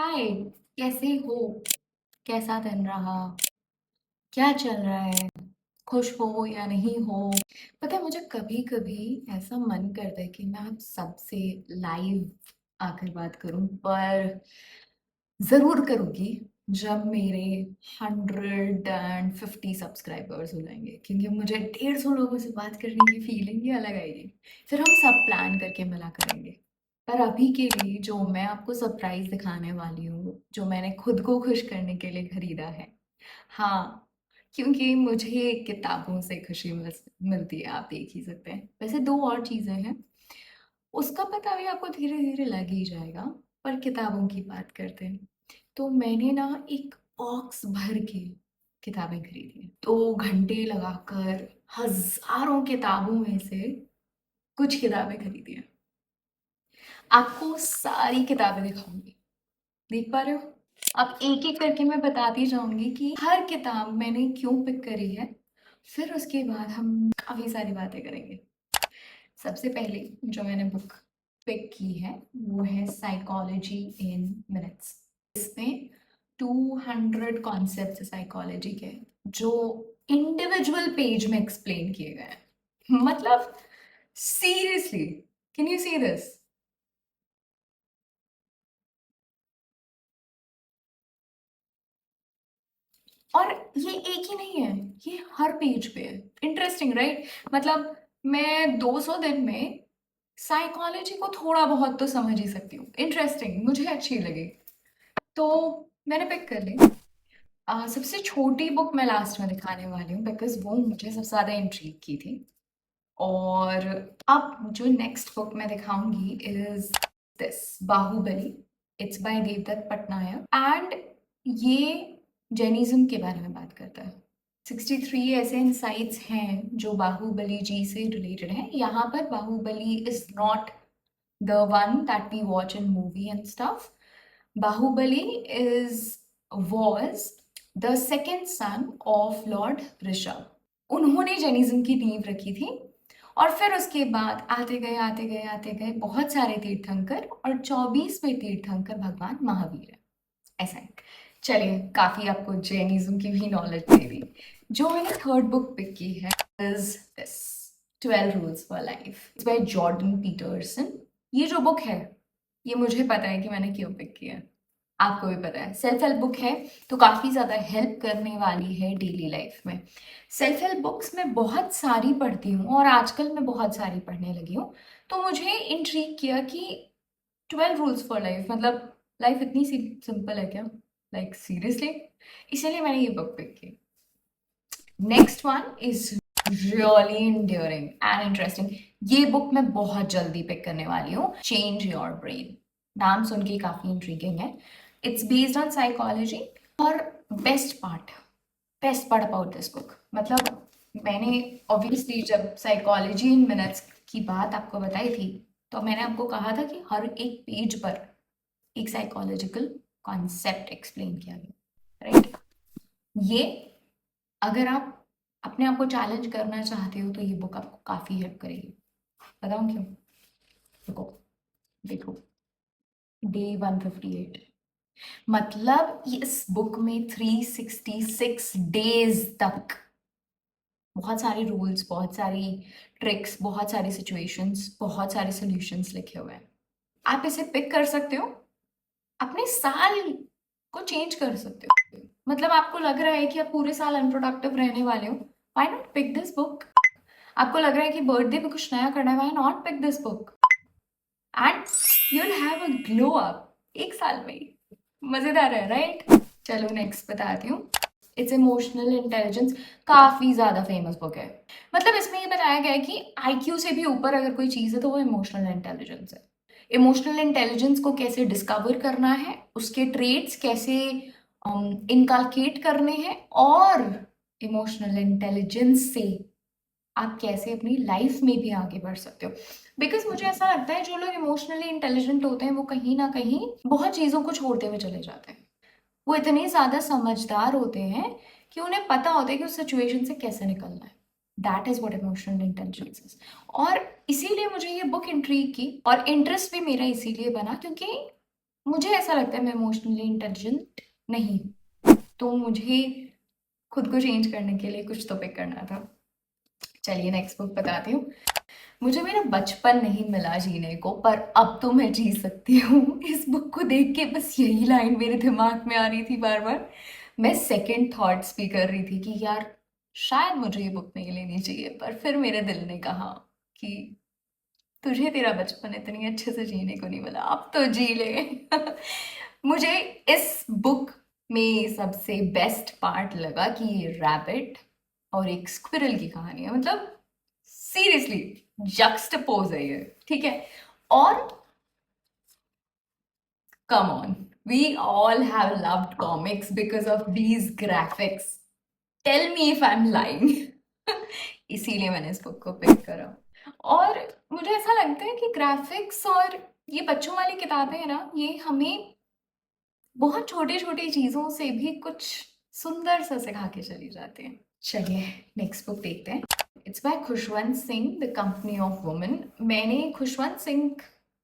हाय। कैसे हो? कैसा दिन रहा? क्या चल रहा है? खुश हो या नहीं हो? पता है, मुझे कभी कभी ऐसा मन करता है कि मैं आप सबसे लाइव आकर बात करूं, पर जरूर करूंगी जब मेरे 150 सब्सक्राइबर्स हो जाएंगे, क्योंकि मुझे 150 लोगों से बात करने की फीलिंग ही अलग आएगी। फिर हम सब प्लान करके मिला करेंगे। पर अभी के लिए जो मैं आपको सरप्राइज दिखाने वाली हूँ, जो मैंने खुद को खुश करने के लिए खरीदा है, हाँ, क्योंकि मुझे किताबों से खुशी मिलती है, आप देख ही सकते हैं। वैसे दो और चीजें हैं, उसका पता भी आपको धीरे धीरे लग ही जाएगा। पर किताबों की बात करते हैं, तो मैंने ना एक बॉक्स भर के किताबें खरीदी हैं। 2 घंटे लगाकर हजारों किताबों में से कुछ किताबें खरीदी हैं। आपको सारी किताबें दिखाऊंगी, देख पा रहे हो? अब एक एक करके मैं बताती जाऊंगी कि हर किताब मैंने क्यों पिक करी है। फिर उसके बाद हम काफी सारी बातें करेंगे। सबसे पहले जो मैंने बुक पिक की है वो है साइकोलॉजी इन मिनट्स। इसमें 200 कॉन्सेप्ट साइकोलॉजी के जो इंडिविजुअल पेज में एक्सप्लेन किए गए हैं। मतलब seriously, can you see this? और ये एक ही नहीं है, ये हर पेज पे है। Interesting, right? मतलब मैं 200 दिन में साइकोलॉजी को थोड़ा बहुत तो समझ ही सकती हूँ। इंटरेस्टिंग, मुझे अच्छी लगी, तो मैंने पिक कर ली। सबसे छोटी बुक मैं लास्ट में दिखाने वाली हूँ, बिकॉज वो मुझे सबसे ज्यादा इंट्रीग की थी। और अब जो नेक्स्ट बुक मैं दिखाऊंगी is this, Baahubali. It's by Devdutt Pattanaik, and ये जैनिज्म के बारे में बात करता है। 63 ऐसे इंसाइट्स हैं जो बाहुबली जी से रिलेटेड हैं। यहाँ पर Baahubali is not the one that we watch in movie and stuff. Bahubali is was the second son of Lord Rishabh. उन्होंने जैनिज्म की नींव रखी थी, और फिर उसके बाद आते गए बहुत सारे तीर्थंकर, और 24वें तीर्थंकर भगवान महावीर है। ऐसा है। चलिए, काफी आपको जैनिज्म की भी नॉलेज दे दी। जो मैंने थर्ड बुक पिक की है is this, 12 rules for life. It's by Jordan Peterson. ये जो बुक है, ये मुझे पता है कि मैंने क्यों पिक किया है। आपको भी पता है, सेल्फ हेल्प बुक है, तो काफी ज्यादा हेल्प करने वाली है डेली लाइफ में। सेल्फ हेल्प बुक्स मैं बहुत सारी पढ़ती हूँ, और आजकल मैं बहुत सारी पढ़ने लगी हूँ। तो मुझे इंट्रीग किया कि 12 रूल्स फॉर लाइफ, मतलब लाइफ इतनी सिंपल है क्या? लाइक सीरियसली, इसलिए मैंने ये बुक पिक की। Next one is really enduring and interesting. ये बुक मैं बहुत जल्दी पिक करने वाली हूँ, चेंज योर ब्रेन। नाम सुन के काफी इंट्रीगिंग है। It's based on psychology. और best part best part about this book, मतलब मैंने ऑब्वियसली जब साइकोलॉजी इन मिनट्स की बात आपको बताई थी, तो मैंने आपको कहा था कि हर एक पेज पर एक साइकोलॉजिकल कॉन्सेप्ट एक्सप्लेन किया गया, राइट? ये, अगर आप अपने आप को चैलेंज करना चाहते हो तो ये बुक आपको काफी हेल्प करेगी। बताऊं क्यों? देखो, देखो, डे 158, मतलब इस बुक में 366 डेज तक बहुत सारे रूल्स, बहुत सारी ट्रिक्स, बहुत सारी सिचुएशंस, बहुत सारे सॉल्यूशंस लिखे हुए हैं। आप इसे पिक कर सकते हो, अपने साल को चेंज कर सकते हो। मतलब आपको लग रहा है कि आप पूरे साल अनप्रोडक्टिव रहने वाले हो, why not pick this book? आपको लग रहा है कि बर्थडे पे कुछ नया करना है, why not pick this book and you will have a glow up एक साल में ही। मजेदार है, राइट? चलो नेक्स्ट बताती हूँ। It's emotional intelligence. काफी ज्यादा फेमस बुक है। मतलब इसमें ये बताया गया है कि आईक्यू से भी ऊपर अगर कोई चीज है तो वो इमोशनल इंटेलिजेंस है। इमोशनल इंटेलिजेंस को कैसे डिस्कवर करना है, उसके ट्रेड्स कैसे इनकलकेट करने हैं, और इमोशनल इंटेलिजेंस से आप कैसे अपनी लाइफ में भी आगे बढ़ सकते हो। बिकॉज मुझे ऐसा लगता है जो लोग इमोशनली इंटेलिजेंट होते हैं वो कहीं ना कहीं बहुत चीज़ों को छोड़ते हुए चले जाते हैं। वो इतने ज़्यादा समझदार होते हैं कि उन्हें पता होता है कि उस सिचुएशन से कैसे निकलना है। That is what emotional intelligence is. और इसीलिए मुझे ये बुक इंट्रीग की, और इंटरेस्ट भी मेरा इसीलिए बना क्योंकि मुझे ऐसा लगता है मैं इमोशनली इंटेलिजेंट नहीं, तो मुझे खुद को चेंज करने के लिए कुछ तो पिक करना था। चलिए नेक्स्ट बुक बताती हूँ। मुझे मेरा बचपन नहीं मिला जीने को, पर अब तो मैं जी सकती हूँ। इस बुक को देख के बस यही लाइन मेरे दिमाग में आ रही थी बार बार। मैं सेकंड थॉट्स भी कर रही थी कि यार शायद मुझे ये बुक नहीं लेनी चाहिए, पर फिर मेरे दिल ने कहा कि तुझे तेरा बचपन इतनी अच्छे से जीने को नहीं मिला, अब तो जी ले। मुझे इस बुक में सबसे बेस्ट पार्ट लगा कि ये रैबिट और एक स्क्विरल की कहानी है। मतलब सीरियसली जक्सटपोज है ये, ठीक है। और come on, we all have loved comics because of these graphics. Tell me if I am lying. इसीलिए मैंने इस बुक को पिक करा। और मुझे ऐसा लगता है कि ग्राफिक्स और ये बच्चों वाली किताबें हैं ना, ये हमें बहुत छोटे छोटे चीजों से भी कुछ सुंदर सा सिखा के चली जाते हैं। चलिए नेक्स्ट बुक देखते हैं। It's by Khushwant Singh, the company of women. मैंने खुशवंत सिंह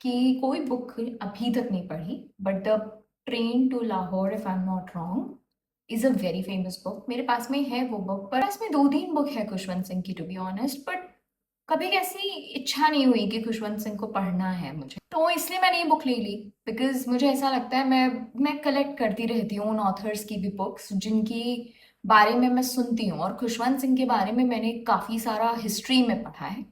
की कोई बुक अभी तक नहीं पढ़ी, but the train to Lahore, if I am not wrong, is a very famous book. मेरे पास में है वो बुक, पर इसमें दो तीन बुक है खुशवंत सिंह की, टू बी ऑनेस्ट, बट कभी ऐसी इच्छा नहीं हुई कि खुशवंत सिंह को पढ़ना है मुझे, तो इसलिए मैंने ये बुक ले ली। बिकॉज मुझे ऐसा लगता है मैं कलेक्ट करती रहती हूँ उन ऑथर्स की भी बुक्स जिनकी बारे में मैं सुनती हूँ, और खुशवंत सिंह के बारे में मैंने काफ़ी सारा हिस्ट्री में पढ़ा है,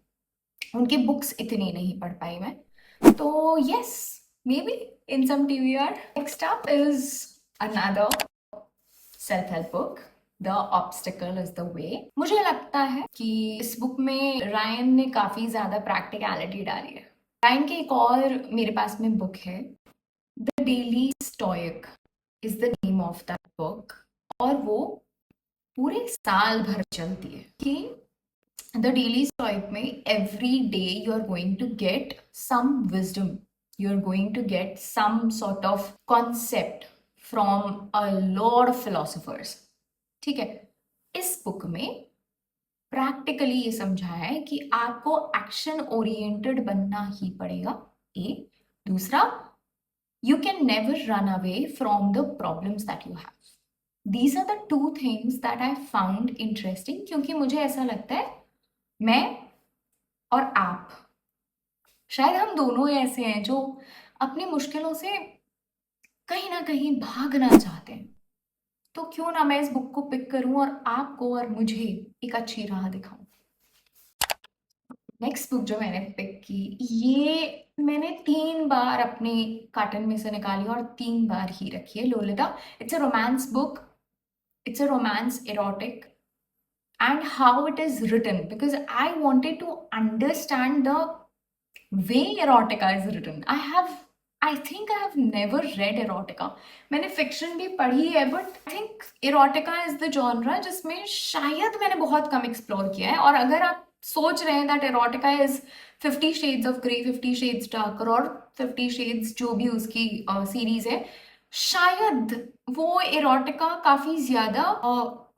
उनकी बुक्स इतनी नहीं पढ़ पाई मैं। तो yes, maybe in some TBR। Next up is another self help book, the obstacle is the way. मुझे लगता है कि इस बुक में रायन ने काफी ज्यादा प्रैक्टिकलिटी डाली है। रायन की एक और मेरे पास में बुक है, the daily stoic is the name of that book, और वो पूरे साल भर चलती है। कि द डेली स्टोइक में every day you are going to get some wisdom, you are going to get some sort of concept from a lot of philosophers, ठीक है। इस बुक में प्रैक्टिकली ये समझाया है कि आपको एक्शन ओरिएंटेड बनना ही पड़ेगा, एक। दूसरा, you can never run away from the problems that you have. These are the two things that I found interesting, क्योंकि मुझे ऐसा लगता है मैं और आप, शायद हम दोनों ऐसे हैं जो अपनी मुश्किलों से कहीं ना कहीं भागना चाहते हैं। तो क्यों ना मैं इस बुक को पिक करूं और आपको और मुझे एक अच्छी राह दिखाऊं। नेक्स्ट बुक जो मैंने पिक की, ये मैंने 3 बार अपने कार्टन में से निकाली और 3 बार ही रखी है, Lolita. It's a romance book, it's a romance erotic, and how it is written, because I wanted to understand the way erotica is written. I think I have never read erotica. मैंने fiction भी पढ़ी है, but I think erotica is the genre जिसमें शायद मैंने बहुत कम explore किया है। और अगर आप सोच रहे हैं that erotica is 50 shades of grey, 50 shades darker और 50 shades जो भी उसकी सीरीज है, शायद वो erotica काफी ज्यादा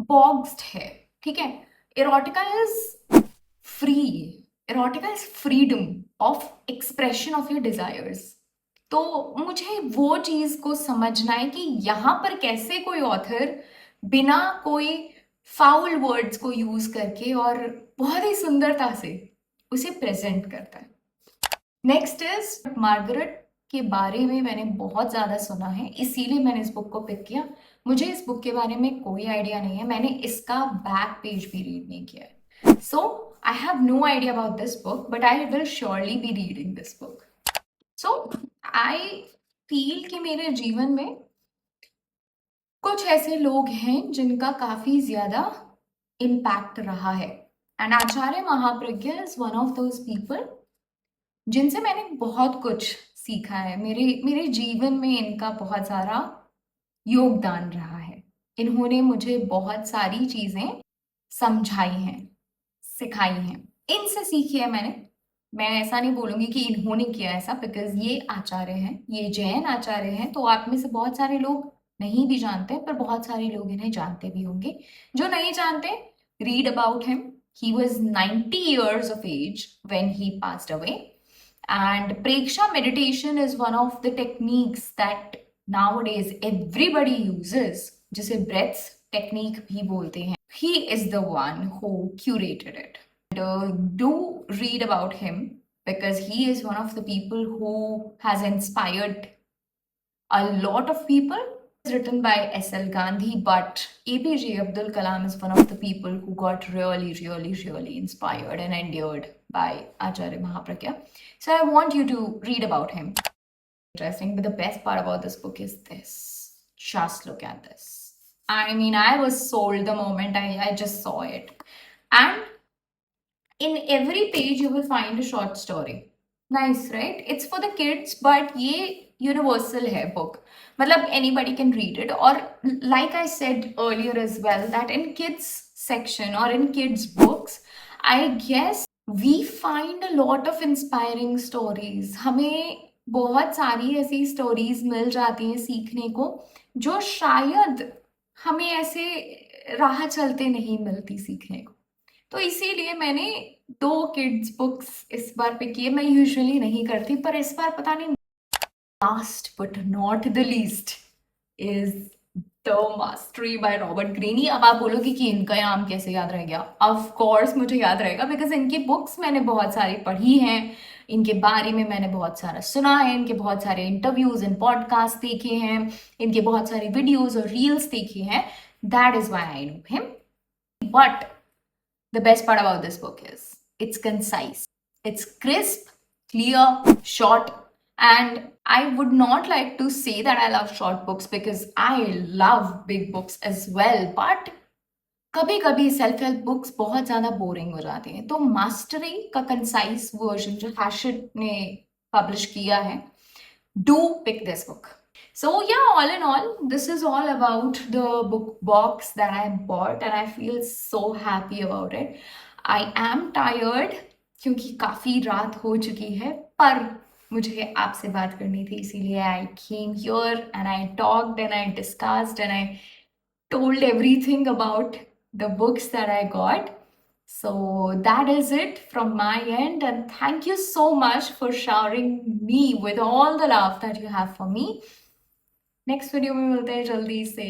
बॉक्स्ड है, ठीक है। erotica is free, erotica is freedom of expression of your desires। तो मुझे वो चीज को समझना है कि यहाँ पर कैसे कोई ऑथर बिना कोई फाउल वर्ड्स को यूज करके और बहुत ही सुंदरता से उसे प्रेजेंट करता है। नेक्स्ट इज मार्गरेट, के बारे में मैंने बहुत ज़्यादा सुना है, इसीलिए मैंने इस बुक को पिक किया। मुझे इस बुक के बारे में कोई आइडिया नहीं है, मैंने इसका बैक पेज भी रीड नहीं किया है। So I have no idea about this book, but I will surely be reading this book. So I feel कि मेरे जीवन में कुछ ऐसे लोग हैं जिनका काफ़ी ज़्यादा इम्पैक्ट रहा है, and Acharya Mahapragya is one of those people जिनसे मैंने बहुत कुछ सीखा है। मेरे मेरे जीवन में इनका बहुत सारा योगदान रहा है। इन्होंने मुझे बहुत सारी चीजें समझाई हैं, सिखाई हैं, इनसे सीखी है मैंने। मैं ऐसा नहीं बोलूंगी कि इन्होंने किया ऐसा, बिकॉज ये आचार्य हैं, ये जैन आचार्य हैं, तो आप में से बहुत सारे लोग नहीं भी जानते, पर बहुत सारे लोग इन्हें जानते भी होंगे। जो नहीं जानते, read about him. He was 90 years of age when he passed away, And Preksha meditation is one of the techniques that nowadays everybody uses, जिसे breath technique भी बोलते हैं. He is the one who curated it. And do read about him because he is one of the people who has inspired a lot of people. It's written by S.L. Gandhi, but APJ Abdul Kalam is one of the people who got really inspired and endeared by Acharya Mahapragya. So I want you to read about him. Interesting, but the best part about this book is this. Just look at this. I mean, I was sold the moment I just saw it. And in every page, you will find a short story. Nice, right? It's for the kids, but ये universal है book. मतलब anybody can read it. Or like I said earlier as well, that in kids section or in kids books, I guess we find a lot of inspiring stories. हमें बहुत सारी ऐसी stories मिल जाती हैं सीखने को जो शायद हमें ऐसे राह चलते नहीं मिलती सीखने को. तो इसीलिए मैंने 2 किड्स बुक्स इस बार पिक किए. मैं यूजुअली नहीं करती, पर इस बार पता नहीं. Last but not the least is the mastery by Robert Greene. अब आप बोलोगे कि इनका नाम कैसे याद रह गया. ऑफ कोर्स मुझे याद रहेगा बिकॉज इनकी बुक्स मैंने बहुत सारी पढ़ी हैं, इनके बारे में मैंने बहुत सारा सुना है, इनके बहुत सारे इंटरव्यूज एंड पॉडकास्ट देखे हैं, इनके बहुत सारे वीडियोज और रील्स देखे हैं. That is why I know him. But the best part about this book is it's concise, it's crisp, clear, short, and I would not like to say that I love short books because I love big books as well, but कभी कभी self help books बहुत ज़्यादा boring हो जाती हैं. तो mastery का concise version जो हैशेट ने पब्लिश किया है, do pick this book. So yeah, all in all, this is all about the book box that I bought and I feel so happy about it. I am tired क्योंकि काफ़ी रात हो चुकी है, पर मुझे आपसे बात करनी थी, इसीलिए I came here and I talked and I discussed and I told everything about the books that I got. So that is it from my end, and thank you so much for showering me with all the love that you have for me. Next video में मिलते हैं जल्दी से.